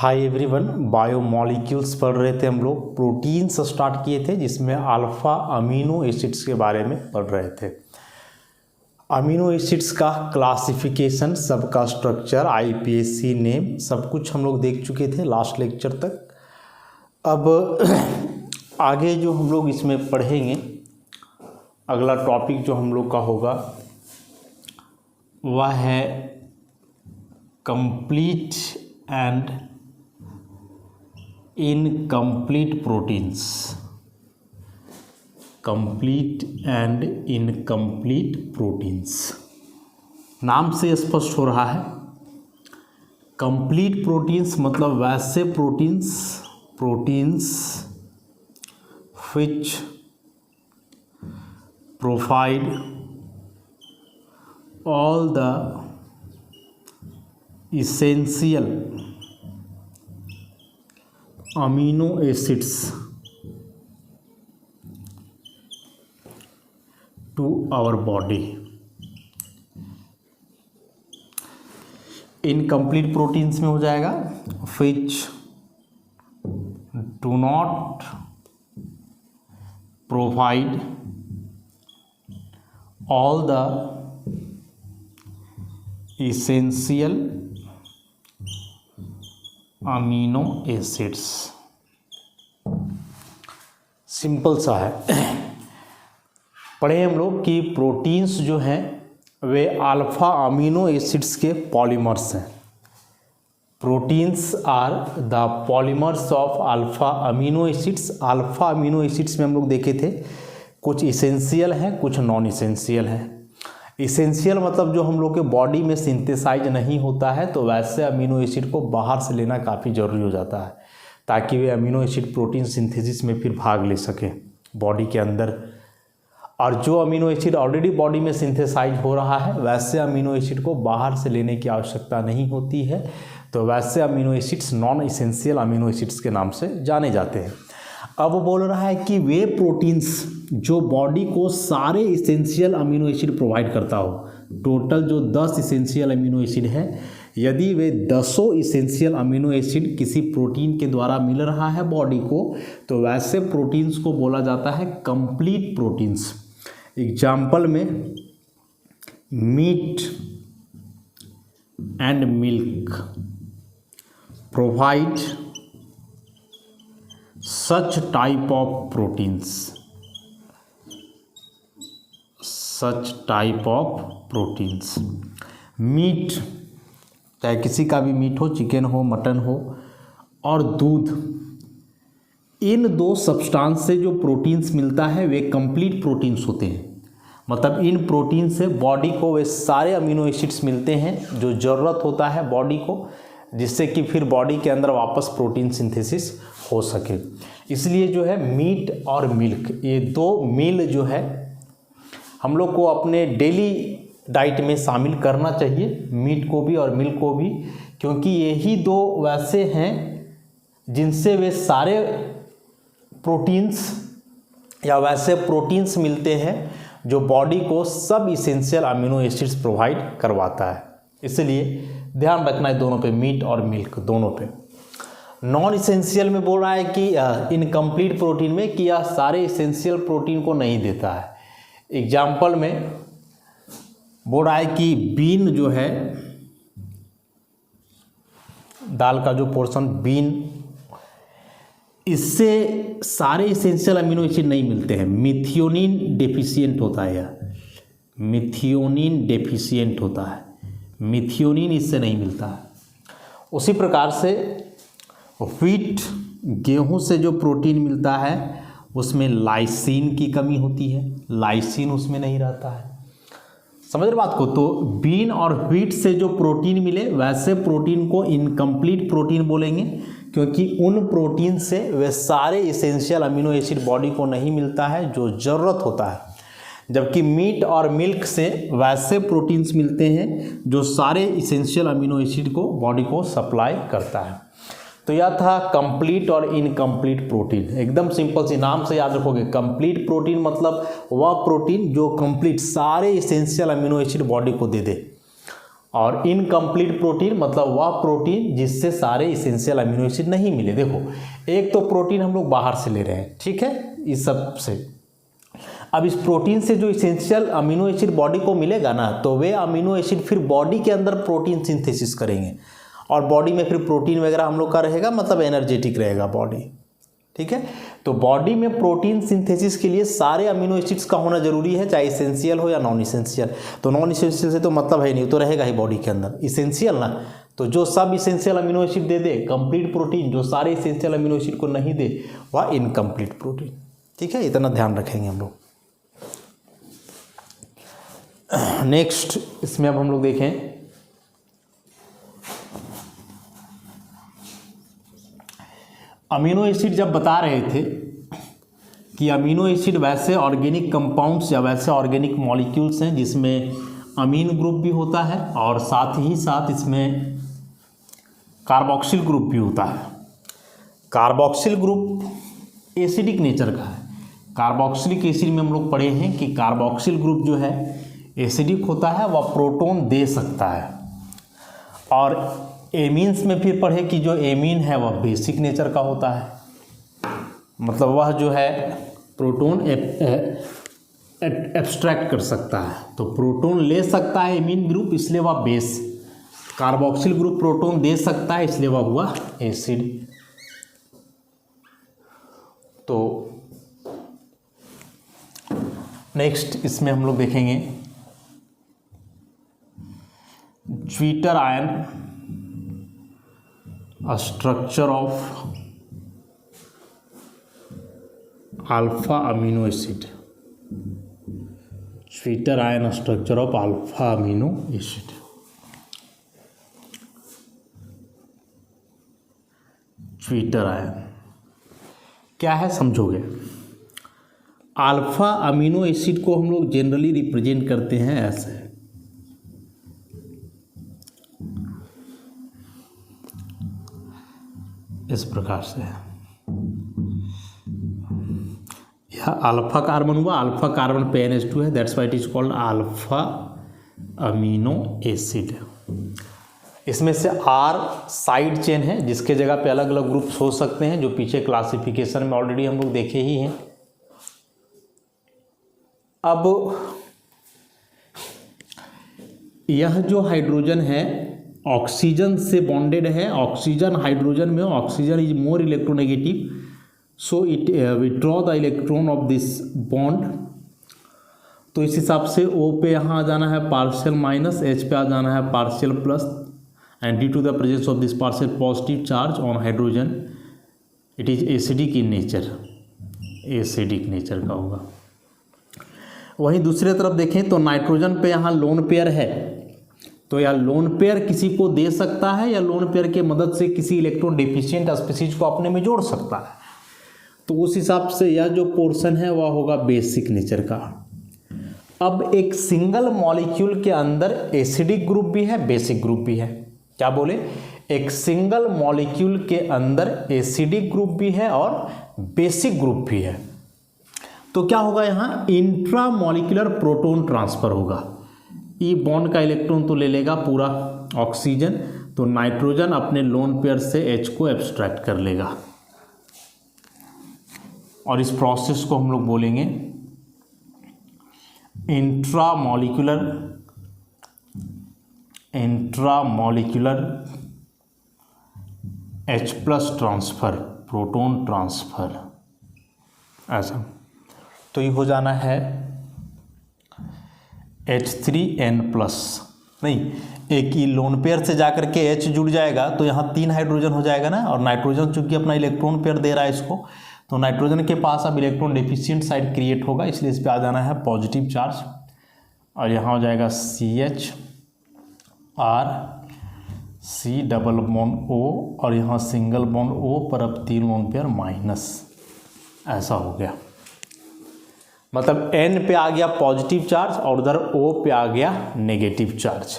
Hi everyone, biomolecules पढ़ रहे थे हम लोग। प्रोटीन्स स्टार्ट किए थे जिसमें अल्फ़ा अमीनो एसिड्स के बारे में पढ़ रहे थे। अमीनो एसिड्स का क्लासिफिकेशन, सबका स्ट्रक्चर, आईपीएसी नेम, सब कुछ हम लोग देख चुके थे लास्ट लेक्चर तक। अब आगे जो हम लोग इसमें पढ़ेंगे, अगला टॉपिक जो हम लोग का होगा वह है complete and incomplete proteins. Complete and incomplete proteins नाम से स्पष्ट हो रहा है। कंप्लीट प्रोटीन्स मतलब वैसे proteins which provide all the essential amino acids to our body। Incomplete proteins में हो जाएगा which do not provide all the essential amino acids. Simple सा है। पढ़े हम लोग कि प्रोटीन्स जो हैं वे अल्फ़ा अमीनो एसिड्स के पॉलीमर्स हैं। Proteins are the polymers of alpha amino acids. Alpha amino acids में हम लोग देखे थे कुछ इसेंशियल हैं, कुछ नॉन इसेंशियल हैं। इसेंशियल मतलब जो हम लोग के बॉडी में सिंथेसाइज नहीं होता है, तो वैसे अमीनो एसिड को बाहर से लेना काफ़ी ज़रूरी हो जाता है ताकि वे अमीनो एसिड प्रोटीन सिंथेसिस में फिर भाग ले सकें बॉडी के अंदर। और जो अमीनो एसिड ऑलरेडी बॉडी में सिंथेसाइज हो रहा है, वैसे अमीनो एसिड को बाहर से लेने की आवश्यकता नहीं होती है, तो वैसे amino acids non essential amino acids के नाम से जाने जाते हैं। अब वो बोल रहा है कि वे प्रोटीन्स जो बॉडी को सारे इसेंशियल अमीनो एसिड प्रोवाइड करता हो, टोटल जो 10 इसेंशियल अमीनो एसिड है, यदि वे 10 इसेंशियल अमीनो एसिड किसी प्रोटीन के द्वारा मिल रहा है बॉडी को, तो वैसे प्रोटीन्स को बोला जाता है कंप्लीट प्रोटीन्स। एग्जाम्पल में meat and milk provide such type of proteins, meat, चाहे किसी का भी मीट हो, चिकन हो, मटन हो, और दूध, इन दो सब्सटेंस से जो प्रोटीन्स मिलता है वे कंप्लीट प्रोटीन्स होते हैं। मतलब इन प्रोटीन से बॉडी को वे सारे अमीनो एसिड्स मिलते हैं जो ज़रूरत होता है बॉडी को, जिससे कि फिर बॉडी के अंदर वापस प्रोटीन सिंथेसिस हो सके। इसलिए जो है मीट और मिल्क, ये दो मील जो है हम लोग को अपने डेली डाइट में शामिल करना चाहिए, मीट को भी और मिल्क को भी, क्योंकि यही दो वैसे हैं जिनसे वे सारे प्रोटीन्स या वैसे प्रोटीन्स मिलते हैं जो बॉडी को सब इसेंशियल अमीनो एसिड्स प्रोवाइड करवाता है। इसलिए ध्यान रखना है दोनों पे, मीट और मिल्क दोनों पे। नॉन इसेंशियल में बोल रहा है कि इनकम्प्लीट प्रोटीन में कि यह सारे इसेंशियल प्रोटीन को नहीं देता है। एग्जाम्पल में बोल रहा है कि बीन जो है, दाल का जो पोर्शन बीन, इससे सारे इसेंशियल अमीनो एसिड नहीं मिलते हैं। मिथियोनिन डेफिशिएंट होता है, यह मिथियोनिन डेफिशिएंट होता है, मिथियोनिन इससे नहीं मिलता है। उसी प्रकार से व्हीट, गेहूं से जो प्रोटीन मिलता है उसमें लाइसिन की कमी होती है, लाइसिन उसमें नहीं रहता है। समझ रहे बात को? तो बीन और व्हीट से जो प्रोटीन मिले वैसे प्रोटीन को इनकम्प्लीट प्रोटीन बोलेंगे, क्योंकि उन प्रोटीन से वे सारे इसेंशियल अमीनो एसिड बॉडी को नहीं मिलता है जो ज़रूरत होता है। जबकि मीट और मिल्क से वैसे प्रोटीन्स मिलते हैं जो सारे इसेंशियल अमीनो एसिड को बॉडी को सप्लाई करता है। तो यह था कंप्लीट और इनकम्प्लीट प्रोटीन। एकदम सिंपल सी, नाम से याद रखोगे। कंप्लीट प्रोटीन मतलब वह प्रोटीन जो कंप्लीट सारे इसेंशियल अमीनो एसिड बॉडी को दे दे, और इनकम्प्लीट प्रोटीन मतलब वह प्रोटीन जिससे सारे इसेंशियल अमीनो एसिड नहीं मिले। देखो एक तो प्रोटीन हम लोग बाहर से ले रहे हैं, ठीक है, इस सब से। अब इस प्रोटीन से जो इसेंशियल अमीनो एसिड बॉडी को मिलेगा ना, तो वे अमीनो एसिड फिर बॉडी के अंदर प्रोटीन सिंथेसिस करेंगे और बॉडी में फिर प्रोटीन वगैरह हम लोग का रहेगा, मतलब एनर्जेटिक रहेगा बॉडी, ठीक है। तो बॉडी में प्रोटीन सिंथेसिस के लिए सारे अमीनो एसिड्स का होना जरूरी है, चाहे इसेंशियल हो या नॉन इसेंशियल। तो नॉन इसेंशियल से तो मतलब है नहीं, तो रहेगा ही बॉडी के अंदर। इसेंशियल ना, तो जो सब essential amino acid they they complete protein, जो सारे इसेंशियल अमीनो एसिड को नहीं दे वह इनकम्प्लीट प्रोटीन, ठीक है। इतना ध्यान रखेंगे हम लोग। नेक्स्ट इसमें अब हम लोग देखें अमीनो एसिड। जब बता रहे थे कि अमीनो एसिड वैसे ऑर्गेनिक कंपाउंड्स या वैसे ऑर्गेनिक मॉलिक्यूल्स हैं जिसमें अमीन ग्रुप भी होता है और साथ ही साथ इसमें कार्बोक्सिल ग्रुप भी होता है। कार्बोक्सिल ग्रुप एसिडिक नेचर का है। कार्बोक्सिलिक एसिड में हम लोग पढ़े हैं कि कार्बोक्सिल ग्रुप जो है एसिडिक होता है, वह प्रोटॉन दे सकता है। और एमीन्स में फिर पढ़े कि जो एमीन है वह बेसिक नेचर का होता है, मतलब वह जो है प्रोटॉन एब्स्ट्रैक्ट कर सकता है। तो प्रोटॉन ले सकता है एमीन ग्रुप, इसलिए वह बेस। कार्बोक्सिल ग्रुप प्रोटॉन दे सकता है, इसलिए वह हुआ एसिड। तो नेक्स्ट इसमें हम लोग देखेंगे zwitter ion structure of alpha amino acid. Zwitter ion structure of alpha amino acid. Zwitter ion क्या है समझोगे। अल्फा अमीनो एसिड को हम लोग जनरली रिप्रेजेंट करते हैं ऐसे, इस प्रकार से। यह अल्फा कार्बन हुआ, अल्फा कार्बन पे NH2 है, that's why it is called alpha amino acid. इसमें से R साइड चेन है, जिसके जगह पे अलग अलग ग्रुप्स हो सकते हैं, जो पीछे क्लासिफिकेशन में ऑलरेडी हम लोग देखे ही हैं। अब यह जो हाइड्रोजन है ऑक्सीजन से बॉन्डेड है, ऑक्सीजन हाइड्रोजन में oxygen is more electronegative, so it withdraw the electron of this bond. तो इस हिसाब से O पे यहाँ आ जाना है पार्शियल माइनस, H पे आ जाना है partial plus, and due to the presence of this partial positive charge on hydrogen it is acidic in nature, acidic nature का होगा। वहीं दूसरी तरफ देखें तो नाइट्रोजन पे यहाँ लोन पेयर है, तो यह लोन पेयर किसी को दे सकता है या लोन पेयर के मदद से किसी इलेक्ट्रॉन डेफिशिएंट स्पीशीज को अपने में जोड़ सकता है। तो उस हिसाब से यह जो पोर्शन है वह होगा बेसिक नेचर का। अब एक सिंगल मॉलिक्यूल के अंदर एसिडिक ग्रुप भी है, बेसिक ग्रुप भी है। क्या बोले, एक सिंगल मॉलिक्यूल के अंदर एसिडिक ग्रुप भी है और बेसिक ग्रुप भी है। तो क्या होगा, यहाँ इंट्रा मॉलिक्यूलर प्रोटॉन ट्रांसफर होगा। ई बॉन्ड का इलेक्ट्रॉन तो ले लेगा पूरा ऑक्सीजन, तो नाइट्रोजन अपने लोन पेयर से H को एब्स्ट्रैक्ट कर लेगा, और इस प्रोसेस को हम लोग बोलेंगे intra molecular H plus transfer, proton transfer, ऐसा। तो ये हो जाना है H3N प्लस, नहीं एक ही लोन पेयर से जाकर के H जुड़ जाएगा तो यहाँ 3 हाइड्रोजन हो जाएगा ना, और नाइट्रोजन चूंकि अपना इलेक्ट्रॉन पेयर दे रहा है इसको, तो नाइट्रोजन के पास अब इलेक्ट्रॉन डेफिशिएंट साइड क्रिएट होगा, इसलिए इस पर आ जाना है पॉजिटिव चार्ज, और यहाँ हो जाएगा CH R C double bond O, और यहाँ सिंगल बॉन्ड O पर अब 3 लोन पेयर माइनस, ऐसा हो गया। मतलब N पे आ गया पॉजिटिव चार्ज और उधर O पे आ गया नेगेटिव चार्ज।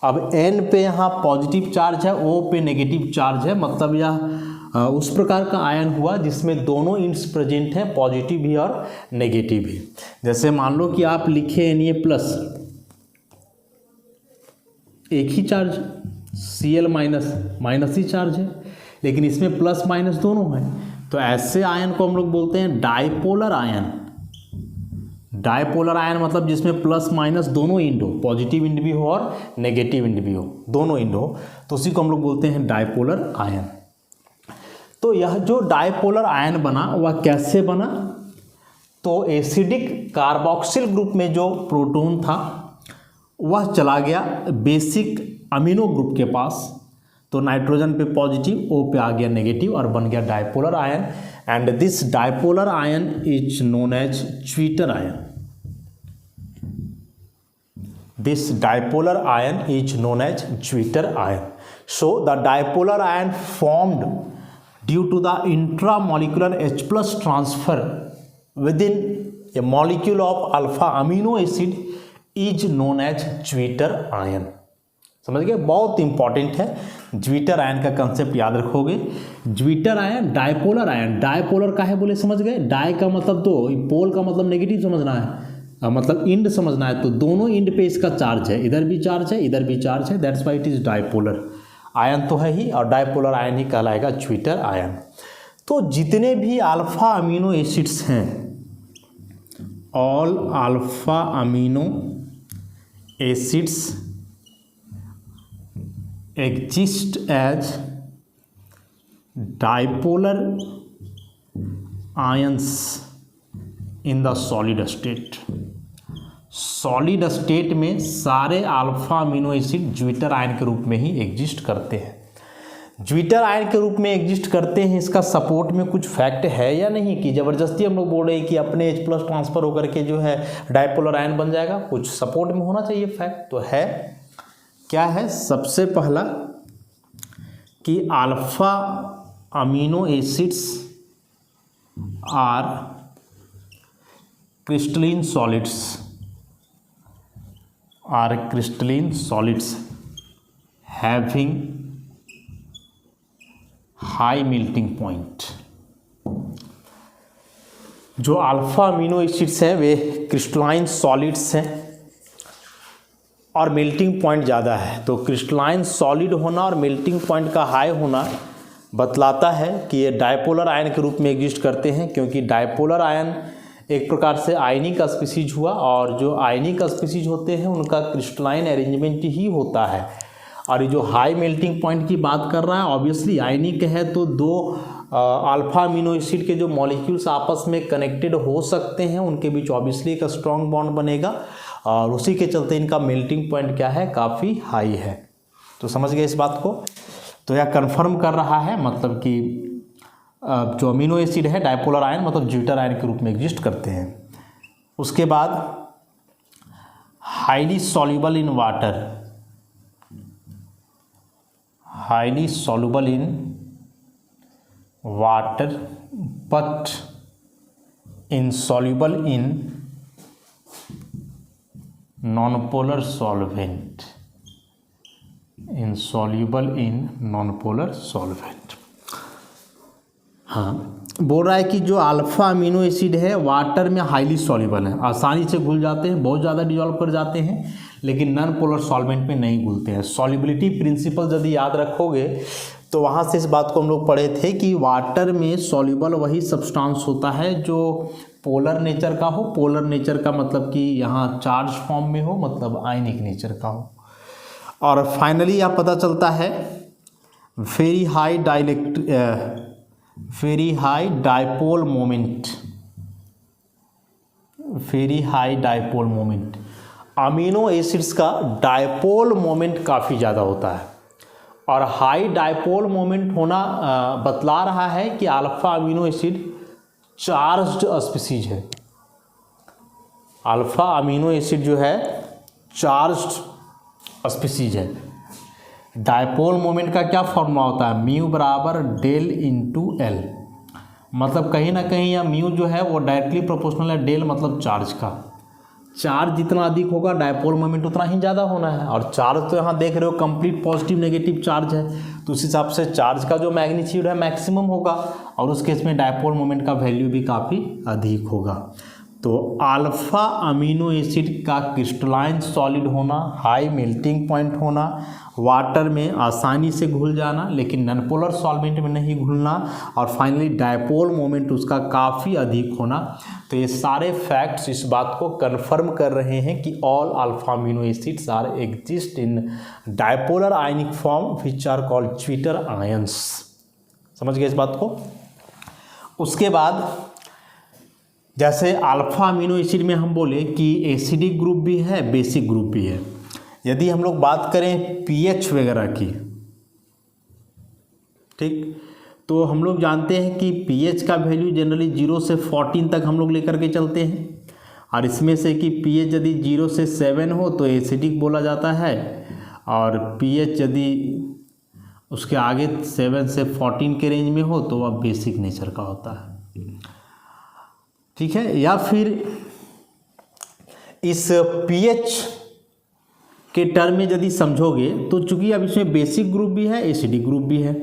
अब N पे यहाँ पॉजिटिव चार्ज है, O पे नेगेटिव चार्ज है, मतलब यह उस प्रकार का आयन हुआ जिसमें दोनों इंड्स प्रेजेंट हैं, पॉजिटिव भी और नेगेटिव भी। जैसे मान लो कि आप लिखे Na प्लस, एक ही चार्ज, Cl माइनस माइनस ही चार्ज है, लेकिन इसमें प्लस माइनस दोनों है, तो ऐसे आयन को हम लोग बोलते हैं डायपोलर आयन। डायपोलर आयन मतलब जिसमें प्लस माइनस दोनों इंड हो, पॉजिटिव इंड भी हो और नेगेटिव इंड भी हो, दोनों इंड हो, तो उसी को हम लोग बोलते हैं डायपोलर आयन। तो यह जो डायपोलर आयन बना वह कैसे बना? तो एसिडिक कार्बोक्सिल ग्रुप में जो प्रोटॉन था वह चला गया बेसिक अमीनो ग्रुप के पास, तो नाइट्रोजन पे पॉजिटिव, O पे आ गया नेगेटिव और बन गया dipolar ion. And this dipolar ion is known as zwitter ion. This dipolar ion is known as zwitter ion. So the dipolar ion formed due to the intramolecular H+ transfer within a molecule of alpha amino acid is known as zwitter ion. समझ गए? बहुत important है, zwitter ion का concept याद रखोगे। Zwitter ion dipolar ion, dipolar का है बोले समझ गए, डाय का मतलब दो, पोल का मतलब नेगेटिव समझना है, मतलब इंड समझना है, तो दोनों इंड पे इसका चार्ज है, इधर भी चार्ज है इधर भी चार्ज है, that's why it is dipolar ion तो है ही, और डायपोलर आयन ही कहलाएगा ज्विटर आयन। तो जितने भी अल्फा अमीनो एसिड्स हैं, all alpha amino acids exist as dipolar ions in the solid state। Solid state में सारे alpha amino acid zwitter ion के रूप में ही एग्जिस्ट करते हैं। ज्विटर आयन के रूप में एग्जिस्ट करते हैं, इसका सपोर्ट में कुछ फैक्ट है या नहीं कि ज़बरदस्ती हम लोग बोल रहे हैं कि अपने H+ ट्रांसफर होकर के जो है डायपोलर आयन बन जाएगा? कुछ सपोर्ट में होना चाहिए फैक्ट, तो है। क्या है? सबसे पहला कि alpha amino acids are crystalline solids, having high melting point. जो अल्फा अमीनो एसिड्स हैं वे क्रिस्टलाइन सॉलिड्स हैं और मेल्टिंग पॉइंट ज़्यादा है। तो क्रिस्टलाइन सॉलिड होना और मेल्टिंग पॉइंट का हाई होना बतलाता है कि ये डायपोलर आयन के रूप में एग्जिस्ट करते हैं, क्योंकि डायपोलर आयन एक प्रकार से आयनिक स्पीसीज हुआ, और जो आयनिक स्पीसीज होते हैं उनका क्रिस्टलाइन अरेंजमेंट ही होता है। और ये जो हाई मेल्टिंग पॉइंट की बात कर रहा है, ऑब्वियसली आयनिक है तो दो अल्फा अमीनो एसिड के जो मॉलिक्यूल्स आपस में कनेक्टेड हो सकते हैं, उनके बीच ऑब्वियसली एक स्ट्रॉन्ग बॉन्ड बनेगा, और उसी के चलते इनका मेल्टिंग पॉइंट क्या है? काफ़ी हाई है। तो समझ गए इस बात को? तो यह कंफर्म कर रहा है मतलब कि जो अमीनो एसिड है डायपोलर आयन मतलब ज्विटर आयन के रूप में एग्जिस्ट करते हैं। उसके बाद highly soluble in water, highly soluble in water but insoluble in non-polar solvent, insoluble in non-polar solvent। हाँ, बोल रहा है कि जो अल्फा अमीनो एसिड है वाटर में हाईली सॉल्युबल है, आसानी से घुल जाते हैं, बहुत ज़्यादा डिजॉल्व कर जाते हैं, लेकिन नॉन पोलर सॉल्वेंट में नहीं घुलते हैं। सॉल्युबिलिटी प्रिंसिपल यदि याद रखोगे तो वहाँ से इस बात को हम लोग पढ़े थे कि वाटर में सॉल्युबल वही सब्सटेंस होता है जो पोलर नेचर का हो। पोलर नेचर का मतलब कि यहाँ चार्ज फॉर्म में हो, मतलब आयनिक नेचर का हो। और फाइनली यह पता चलता है very high dipole moment, very high dipole moment. Amino acids का डायपोल मोमेंट काफ़ी ज़्यादा होता है, और हाई डायपोल मोमेंट होना बतला रहा है कि alpha amino acid charged species है। अल्फा अमीनो एसिड जो है चार्ज्ड स्पीसीज है। डायपोल मोमेंट का क्या फॉर्मूला होता है? म्यू बराबर डेल इंटू एल, मतलब कहीं ना कहीं यह म्यू जो है वो डायरेक्टली प्रोपोर्शनल है डेल मतलब चार्ज का। चार्ज जितना अधिक होगा डायपोल मोमेंट उतना ही ज़्यादा होना है, और चार्ज तो यहाँ देख रहे हो कंप्लीट पॉजिटिव नेगेटिव चार्ज है, तो उस हिसाब से चार्ज का जो मैग्नीट्यूड है मैक्सिमम होगा, और उस केस में डायपोल मोमेंट का वैल्यू भी काफ़ी अधिक होगा। तो अल्फा अमीनो एसिड का क्रिस्टलाइन सॉलिड होना, हाई मेल्टिंग पॉइंट होना, वाटर में आसानी से घुल जाना लेकिन नॉनपोलर सॉल्वेंट में नहीं घुलना, और फाइनली डायपोल मोमेंट उसका काफ़ी अधिक होना। तो ये सारे फैक्ट्स इस बात को कंफर्म कर रहे हैं कि all alpha amino acids are exist in dipolar ionic form which are called zwitter ions. समझ गए इस बात को। उसके बाद जैसे अल्फा अमीनो एसिड में हम बोले कि एसिडिक ग्रुप भी है, बेसिक ग्रुप भी है। यदि हम लोग बात करें पीएच वगैरह की, ठीक, तो हम लोग जानते हैं कि पीएच का वैल्यू जनरली 0 से 14 तक हम लोग लेकर के चलते हैं, और इसमें से कि पीएच यदि 0 से 7 हो तो एसिडिक बोला जाता है, और पीएच यदि उसके आगे 7 से 14 के रेंज में हो तो वह बेसिक नेचर का होता है। ठीक है। या फिर इस पीएच के टर्म में यदि समझोगे तो चूंकि अब इसमें बेसिक ग्रुप भी है, एसिडिक ग्रुप भी है,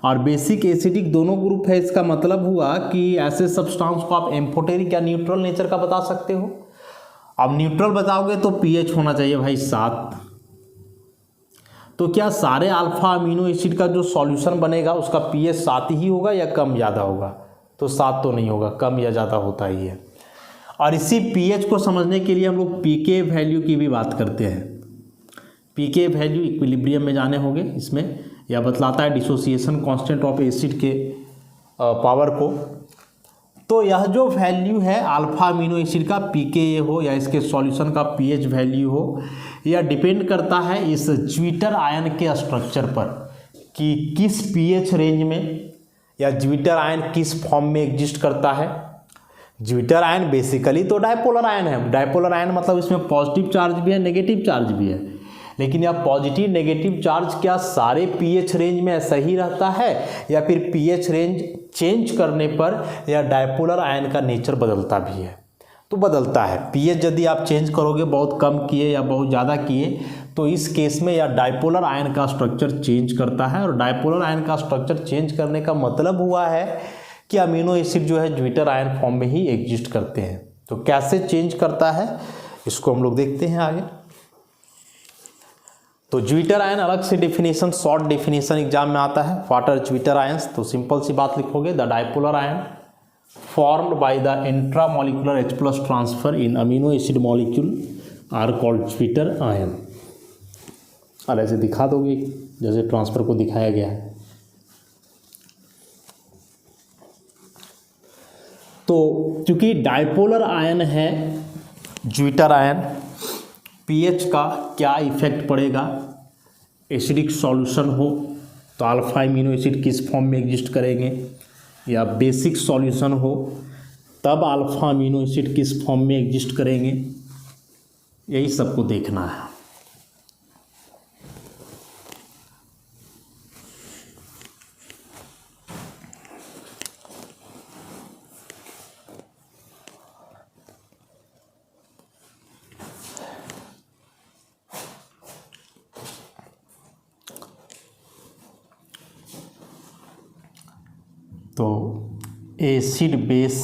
और बेसिक एसिडिक दोनों ग्रुप है, इसका मतलब हुआ कि ऐसे सब्सटेंस को आप एम्फोटेरिक या न्यूट्रल नेचर का बता सकते हो। अब न्यूट्रल बताओगे तो पीएच होना चाहिए भाई 7। तो क्या सारे अल्फा अमीनो एसिड का जो सॉल्यूशन बनेगा उसका पीएच 7 ही होगा या कम ज़्यादा होगा? तो 7 तो नहीं होगा, कम या ज़्यादा होता ही है। और इसी पीएच को समझने के लिए हम लोग पीके वैल्यू की भी बात करते हैं। पीके वैल्यू इक्विलिब्रियम में जाने होंगे, इसमें यह बतलाता है डिसोसिएशन कांस्टेंट ऑफ एसिड के पावर को। तो यह जो वैल्यू है अल्फा अमीनो एसिड का, पीके हो या इसके सॉल्यूशन का पीएच वैल्यू हो, यह डिपेंड करता है इस ज्विटर आयन के स्ट्रक्चर पर कि किस पीएच रेंज में या ज्विटर आयन किस फॉर्म में एग्जिस्ट करता है। ज्विटर आयन बेसिकली तो डायपोलर आयन है। डायपोलर आयन मतलब इसमें पॉजिटिव चार्ज भी है, नेगेटिव चार्ज भी है, लेकिन यह पॉजिटिव नेगेटिव चार्ज क्या सारे पीएच रेंज में सही रहता है या फिर पीएच रेंज चेंज करने पर यह डायपोलर आयन का नेचर बदलता भी है? तो बदलता है। पीएच यदि आप चेंज करोगे, बहुत कम किए या बहुत ज़्यादा किए, तो इस केस में यह डायपोलर आयन का स्ट्रक्चर चेंज करता है। और डायपोलर आयन का स्ट्रक्चर चेंज करने का मतलब हुआ है कि अमीनो एसिड जो है ज्विटर आयन फॉर्म में ही एग्जिस्ट करते हैं। तो कैसे चेंज करता है इसको हम लोग देखते हैं आगे। तो ज्विटर आयन अलग से डेफिनेशन, शॉर्ट डेफिनेशन एग्जाम में आता है। What are zwitter ions? तो सिंपल सी बात लिखोगे, the dipolar ion formed by the intramolecular H+ transfer in amino acid molecule are called zwitter ion. और ऐसे दिखा दोगे जैसे ट्रांसफर को दिखाया गया है। तो क्योंकि डायपोलर आयन है ज्विटर आयन, पीएच का क्या इफेक्ट पड़ेगा? एसिडिक सॉल्यूशन हो तो अल्फा अमीनो एसिड किस फॉर्म में एग्जिस्ट करेंगे, या बेसिक सॉल्यूशन हो तब अल्फा अमीनो एसिड किस फॉर्म में एग्जिस्ट करेंगे, यही सबको देखना है। तो acid base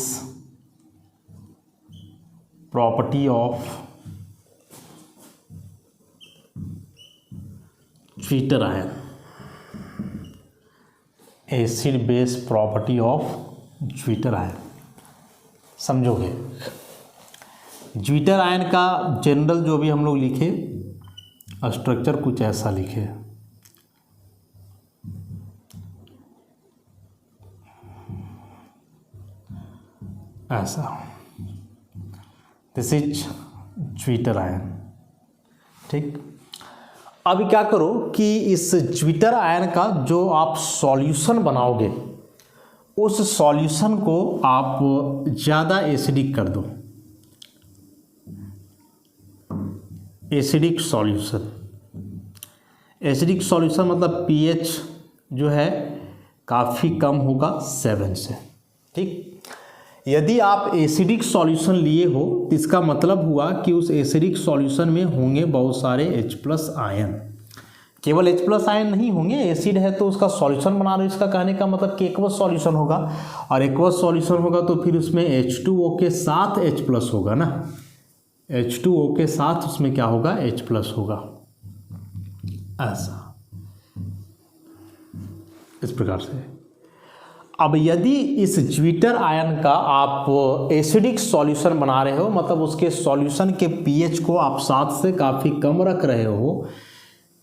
property of zwitter ion, acid base property of zwitter ion समझोगे। ज्विटर आयन का जनरल जो भी हम लोग लिखे स्ट्रक्चर कुछ ऐसा लिखे, ऐसा, दिस इज ज्विटर आयन। ठीक। अभी क्या करो कि इस ज्विटर आयन का जो आप सॉल्यूशन बनाओगे उस सॉल्यूशन को आप ज़्यादा एसिडिक कर दो। एसिडिक सॉल्यूशन, एसिडिक सॉल्यूशन मतलब पीएच जो है काफ़ी कम होगा 7 से। ठीक। यदि आप एसिडिक सॉल्यूशन लिए हो तो इसका मतलब हुआ कि उस एसिडिक सॉल्यूशन में होंगे बहुत सारे H+ आयन। केवल H प्लस आयन नहीं होंगे, एसिड है तो उसका सॉल्यूशन बना रहे हो, इसका कहने का मतलब कि एक्वस सॉल्यूशन होगा, और एक्वस सॉल्यूशन होगा तो फिर उसमें H2O के साथ H प्लस होगा ना, H2O के साथ उसमें क्या होगा, H प्लस होगा, ऐसा इस प्रकार से। अब यदि इस ज्विटर आयन का आप एसिडिक सॉल्यूशन बना रहे हो, मतलब उसके सॉल्यूशन के पीएच को आप 7 से काफ़ी कम रख रहे हो,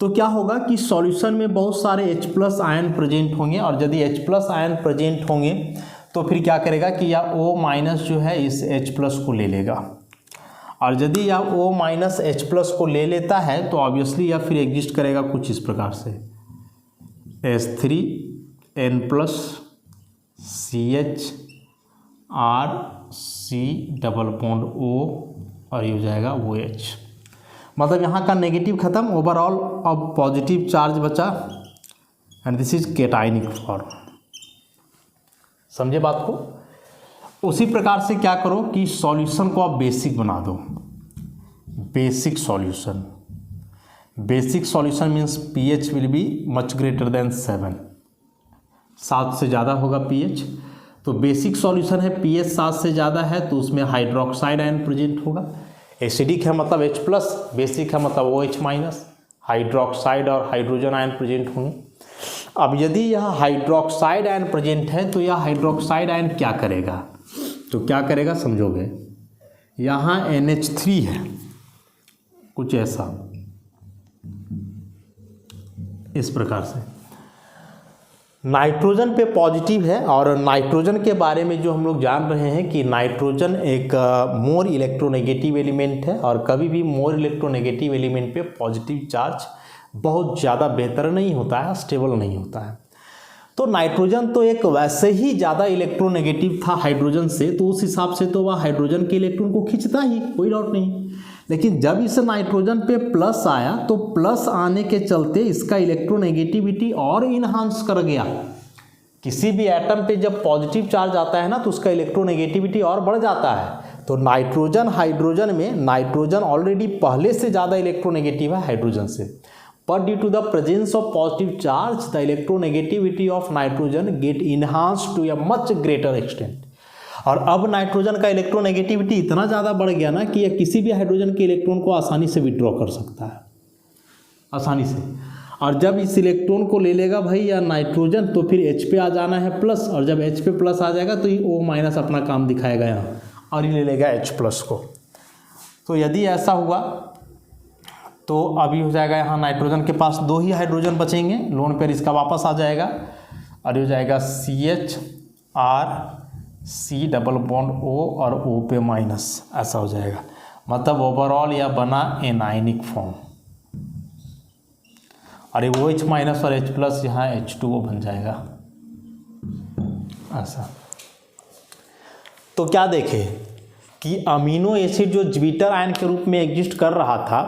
तो क्या होगा कि सॉल्यूशन में बहुत सारे H प्लस आयन प्रेजेंट होंगे, और यदि H प्लस आयन प्रेजेंट होंगे तो फिर क्या करेगा कि या O माइनस जो है इस H प्लस को ले लेगा, और यदि या O माइनस H प्लस को ले लेता है तो ऑब्वियसली या फिर एग्जिस्ट करेगा कुछ इस प्रकार से, H3N plus CH R C double bond O और ये हो जाएगा OH। मतलब यहाँ का नेगेटिव खत्म, ओवरऑल अब पॉजिटिव चार्ज बचा, एंड दिस इज केटाइनिक फॉर्म। समझे बात को। उसी प्रकार से क्या करो कि सॉल्यूशन को आप बेसिक बना दो, basic solution. Basic solution means pH will be much greater than 7 से ज़्यादा होगा पीएच, तो बेसिक सॉल्यूशन है, पीएच 7 से ज़्यादा है तो उसमें हाइड्रोक्साइड आयन प्रेजेंट होगा। एसिडिक है मतलब H प्लस, बेसिक है मतलब OH माइनस, हाइड्रोक्साइड और हाइड्रोजन आयन प्रेजेंट होंगे। अब यदि यह हाइड्रोक्साइड आयन प्रेजेंट है तो यह हाइड्रोक्साइड आयन क्या करेगा, तो क्या करेगा समझोगे। यहाँ NH3 है कुछ ऐसा, इस प्रकार से नाइट्रोजन पे पॉजिटिव है, और नाइट्रोजन के बारे में जो हम लोग जान रहे हैं कि नाइट्रोजन एक मोर इलेक्ट्रोनेगेटिव एलिमेंट है, और कभी भी मोर इलेक्ट्रोनेगेटिव एलिमेंट पे पॉजिटिव चार्ज बहुत ज़्यादा बेहतर नहीं होता है, स्टेबल नहीं होता है। तो नाइट्रोजन तो एक वैसे ही ज़्यादा इलेक्ट्रोनेगेटिव था हाइड्रोजन से, तो उस हिसाब से तो वह हाइड्रोजन के इलेक्ट्रॉन को खींचता ही, कोई डाउट नहीं। लेकिन जब इस नाइट्रोजन पे प्लस आया तो प्लस आने के चलते इसका इलेक्ट्रोनेगेटिविटी और इन्हांस कर गया। किसी भी एटम पे जब पॉजिटिव चार्ज आता है ना तो उसका इलेक्ट्रोनेगेटिविटी और बढ़ जाता है। तो नाइट्रोजन हाइड्रोजन में नाइट्रोजन ऑलरेडी पहले से ज़्यादा इलेक्ट्रोनेगेटिव है हाइड्रोजन से, but due to the presence of positive charge the electronegativity of nitrogen get enhanced to a much greater extent। और अब नाइट्रोजन का इलेक्ट्रोनेगेटिविटी इतना ज़्यादा बढ़ गया ना कि यह किसी भी हाइड्रोजन के इलेक्ट्रॉन को आसानी से विड्रॉ कर सकता है, आसानी से। और जब इस इलेक्ट्रॉन को ले लेगा भाई या नाइट्रोजन तो फिर H पे आ जाना है प्लस, और जब H पे प्लस आ जाएगा तो ये O माइनस अपना काम दिखाएगा यहाँ, और ये ले लेगा H प्लस को। तो यदि ऐसा हुआ तो अभी हो जाएगा यहाँ नाइट्रोजन के पास 2 ही हाइड्रोजन बचेंगे, लोन पेयर इसका वापस आ जाएगा, और ये हो जाएगा CH R C double bond O और O पे माइनस, ऐसा हो जाएगा। मतलब ओवरऑल यह बना एनाइनिक फॉर्म, और ये OH माइनस और H प्लस यहाँ H2O बन जाएगा, ऐसा। तो क्या देखे कि अमीनो एसिड जो ज्विटर आयन के रूप में एग्जिस्ट कर रहा था,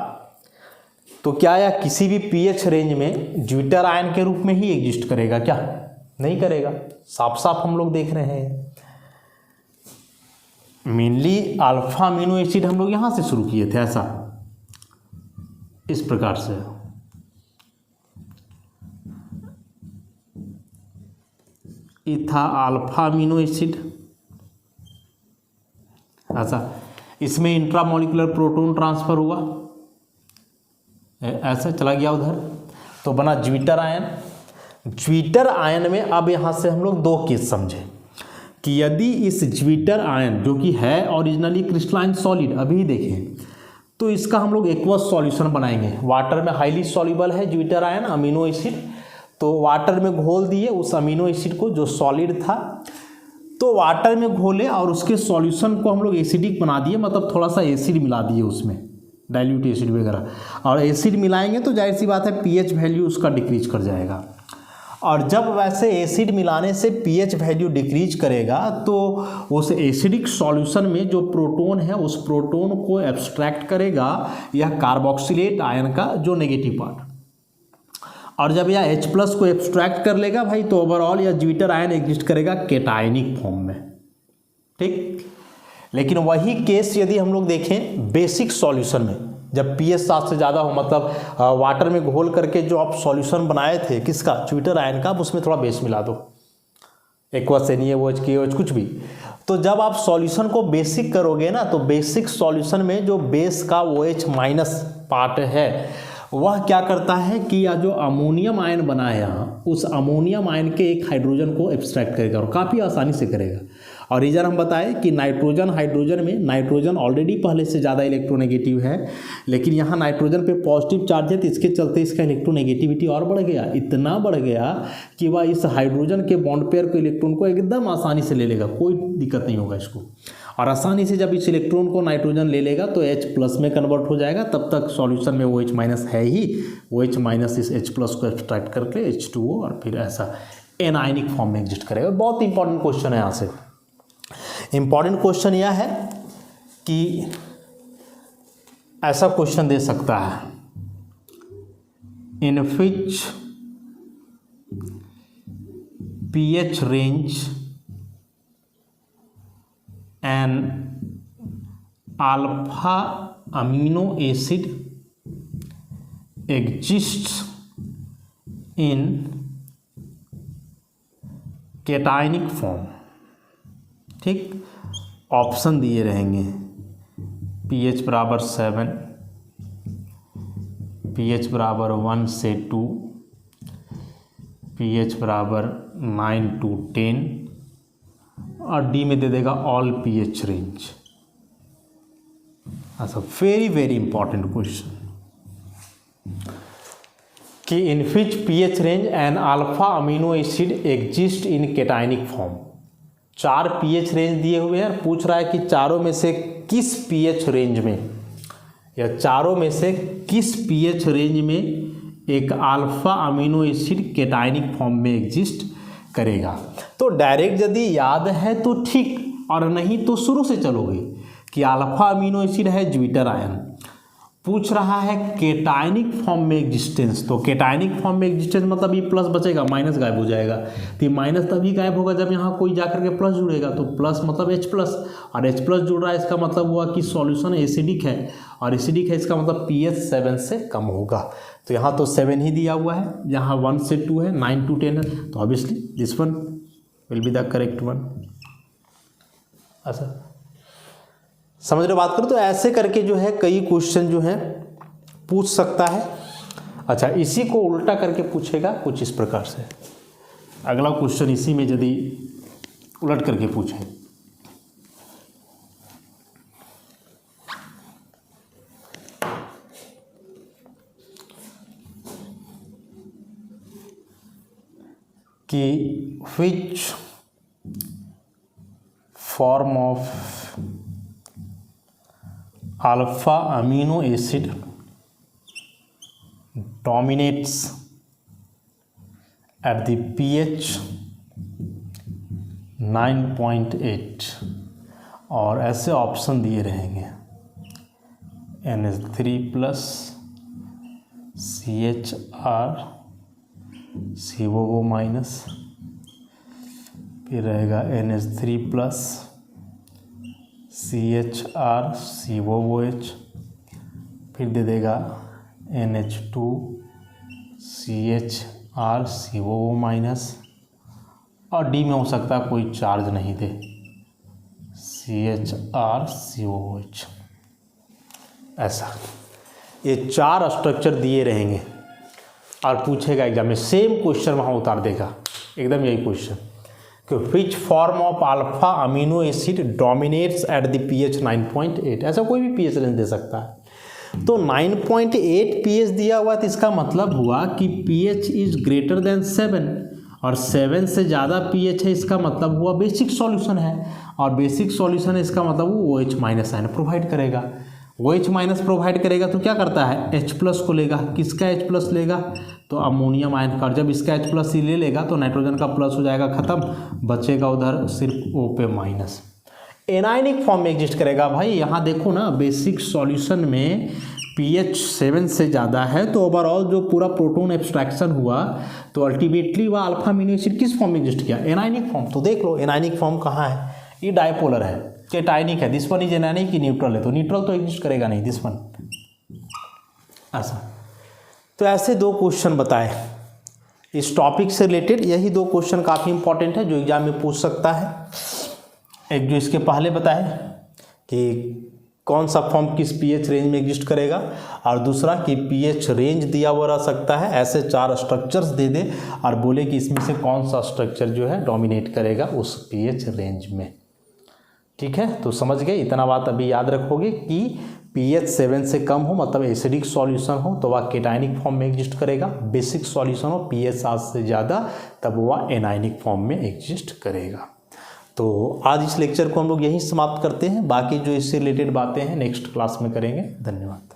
तो क्या यह किसी भी पीएच रेंज में ज्विटर आयन के रूप में ही एग्जिस्ट करेगा क्या? नहीं करेगा, साफ साफ हम लोग देख रहे हैं। मेनली अल्फा अमीनो एसिड हम लोग यहाँ से शुरू किए थे, ऐसा इस प्रकार से। इथा अल्फा अमीनो एसिड, ऐसा। इसमें इंट्रामोलिकुलर प्रोटॉन ट्रांसफर हुआ, ऐसा चला गया उधर, तो बना ज्विटर आयन। ज्विटर आयन में अब यहाँ से हम लोग 2 केस समझे कि यदि इस ज्विटर आयन जो कि है ओरिजिनली क्रिस्टलाइन सॉलिड, अभी देखें तो इसका हम लोग एक्वस सॉल्यूशन बनाएंगे। वाटर में हाईली सॉल्युबल है ज्विटर आयन अमीनो एसिड, तो वाटर में घोल दिए उस अमीनो एसिड को जो सॉलिड था, तो वाटर में घोले और उसके सॉल्यूशन को हम लोग एसिडिक बना दिए, मतलब थोड़ा सा एसिड मिला दिए उसमें, डाइल्यूट एसिड वगैरह। और एसिड मिलाएंगे तो जाहिर सी बात है पीएच वैल्यू उसका डिक्रीज कर जाएगा, और जब वैसे एसिड मिलाने से पीएच वैल्यू डिक्रीज करेगा तो उस एसिडिक सॉल्यूशन में जो प्रोटॉन है उस प्रोटॉन को एब्स्ट्रैक्ट करेगा यह कार्बोक्सिलेट आयन का जो नेगेटिव पार्ट, और जब यह H प्लस को एब्स्ट्रैक्ट कर लेगा भाई तो ओवरऑल यह ज्विटर आयन एग्जिस्ट करेगा केटायनिक फॉर्म में, ठीक। लेकिन वही केस यदि हम लोग देखें बेसिक सॉल्यूशन में, जब pH 7 से ज़्यादा हो, मतलब वाटर में घोल करके जो आप सॉल्यूशन बनाए थे किसका, ज्यूटर आयन का, अब उसमें थोड़ा बेस मिला दो, एक्वस NaOH KOH कुछ भी। तो जब आप सॉल्यूशन को बेसिक करोगे ना, तो बेसिक सॉल्यूशन में जो बेस का OH माइनस पार्ट है वह क्या करता है कि या जो अमोनियम आयन बना है यहाँ, उस अमोनियम आयन के एक हाइड्रोजन को एब्स्ट्रैक्ट करेगा और काफ़ी आसानी से करेगा। और रीजन हम बताएं कि नाइट्रोजन हाइड्रोजन में नाइट्रोजन ऑलरेडी पहले से ज़्यादा इलेक्ट्रोनेगेटिव है, लेकिन यहाँ नाइट्रोजन पे पॉजिटिव चार्ज है, तो इसके चलते इसका इलेक्ट्रोनेगेटिविटी और बढ़ गया, इतना बढ़ गया कि वह इस हाइड्रोजन के बॉन्ड पेयर को, इलेक्ट्रॉन को एकदम आसानी से ले लेगा, कोई दिक्कत नहीं होगा इसको। और आसानी से जब इस इलेक्ट्रॉन को नाइट्रोजन ले लेगा तो H+ में कन्वर्ट हो जाएगा। तब तक सॉल्यूशन में OH- है ही, OH- इस H+ को एक्सट्रैक्ट करके H2O और फिर ऐसा एनायनिक फॉर्म में एग्जिस्ट करेगा। बहुत इंपॉर्टेंट क्वेश्चन है। यहाँ से इंपॉर्टेंट क्वेश्चन यह है कि ऐसा क्वेश्चन दे सकता है, इन which pH range an alpha amino acid exists in cationic form। ठीक, ऑप्शन दिए रहेंगे, pH बराबर 7, pH बराबर 1 से 2, pH बराबर 9 to 10 और डी में दे देगा ऑल pH रेंज। अच्छा, वेरी वेरी इंपॉर्टेंट क्वेश्चन कि in which pH range an alpha amino acid exist in cationic form. 4 pH range दिए हुए हैं, पूछ रहा है कि चारों में से किस pH रेंज में, या चारों में से किस pH रेंज में एक alpha amino acid cationic form में एग्जिस्ट करेगा। तो डायरेक्ट यदि याद है तो ठीक, और नहीं तो शुरू से चलोगे कि अल्फा अमीनो एसिड है ज्यूटर आयन, पूछ रहा है कैटायनिक फॉर्म में एग्जिस्टेंस। तो कैटायनिक फॉर्म में एग्जिस्टेंस मतलब ये प्लस बचेगा, माइनस गायब हो जाएगा। तो ये माइनस तभी गायब होगा जब यहाँ कोई जाकर के प्लस जुड़ेगा, तो प्लस मतलब H+, और H+ जुड़ रहा है, इसका मतलब हुआ कि सॉल्यूशन एसिडिक है, और एसिडिक है इसका मतलब pH 7 से कम होगा। तो यहाँ तो 7 ही दिया हुआ है, यहाँ 1 से 2 है, 9 to 10 है, तो obviously this one will be the correct one. अच्छा, समझ रहे बात करो। तो ऐसे करके जो है कई क्वेश्चन जो है पूछ सकता है। अच्छा, इसी को उल्टा करके पूछेगा कुछ इस प्रकार से। अगला क्वेश्चन इसी में यदि उलट करके पूछे, कि which form of alpha amino acid dominates at the pH 9.8, और ऐसे ऑप्शन दिए रहेंगे NH3+, CHR, COO-, फिर रहेगा NH3+, CHR, COOH, फिर दे देगा NH2, CHR, COO-, और डी में हो सकता है कोई चार्ज नहीं दे, CHR, COOH। ऐसा ये 4 स्ट्रक्चर दिए रहेंगे और पूछेगा एग्जाम में, सेम क्वेश्चन वहाँ उतार देगा, एकदम यही क्वेश्चन कि which form of alpha amino acid dominates at the pH 9.8। ऐसा कोई भी pH रेंज दे सकता है। तो 9.8 pH दिया हुआ, तो इसका मतलब हुआ कि pH इज ग्रेटर देन 7, और 7 से ज़्यादा pH है, इसका मतलब हुआ बेसिक सॉल्यूशन है, और बेसिक सॉल्यूशन है इसका मतलब वो OH- आयन प्रोवाइड करेगा। OH- प्रोवाइड करेगा तो क्या करता है, H+ को लेगा। किसका H+ लेगा, तो अमोनियम आयन का। जब इसका H+ ही ले लेगा तो नाइट्रोजन का प्लस हो जाएगा, खत्म, बचेगा उधर सिर्फ O पे माइनस। एनायनिक फॉर्म में एग्जिस्ट करेगा। भाई यहाँ देखो ना, बेसिक सॉल्यूशन में pH 7 से ज़्यादा है, तो ओवरऑल जो पूरा प्रोटोन एब्स्ट्रैक्शन हुआ, तो अल्टीमेटली वह अल्फा अमीनो एसिड किस फॉर्म में एग्जिस्ट किया, एनायनिक फॉर्म। तो देख लो एनायनिक फॉर्म कहाँ है, ये डायपोलर है, कैटायनिक है, दिस वन इज एनायनिक की न्यूट्रल है, तो न्यूट्रल तो एग्जिस्ट करेगा नहीं, दिस वन ऐसा। तो ऐसे 2 क्वेश्चन बताए इस टॉपिक से रिलेटेड। यही 2 क्वेश्चन काफ़ी इंपॉर्टेंट है जो एग्जाम में पूछ सकता है। एक जो इसके पहले बताए कि कौन सा फॉर्म किस पीएच रेंज में एग्जिस्ट करेगा, और दूसरा कि पीएच रेंज दिया हुआ रह सकता है, ऐसे 4 स्ट्रक्चर्स दे दे और बोले कि इसमें से कौन सा स्ट्रक्चर जो है डोमिनेट करेगा उस पीएच रेंज में। ठीक है, तो समझ गए। इतना बात अभी याद रखोगे कि पीएच 7 से कम हो मतलब एसिडिक सॉल्यूशन हो तो वह केटाइनिक फॉर्म में एग्जिस्ट करेगा। बेसिक सॉल्यूशन हो पीएच 7 से ज़्यादा तब वह एनाइनिक फॉर्म में एग्जिस्ट करेगा। तो आज इस लेक्चर को हम लोग यहीं समाप्त करते हैं। बाकी जो इससे रिलेटेड बातें हैं नेक्स्ट क्लास में करेंगे। धन्यवाद।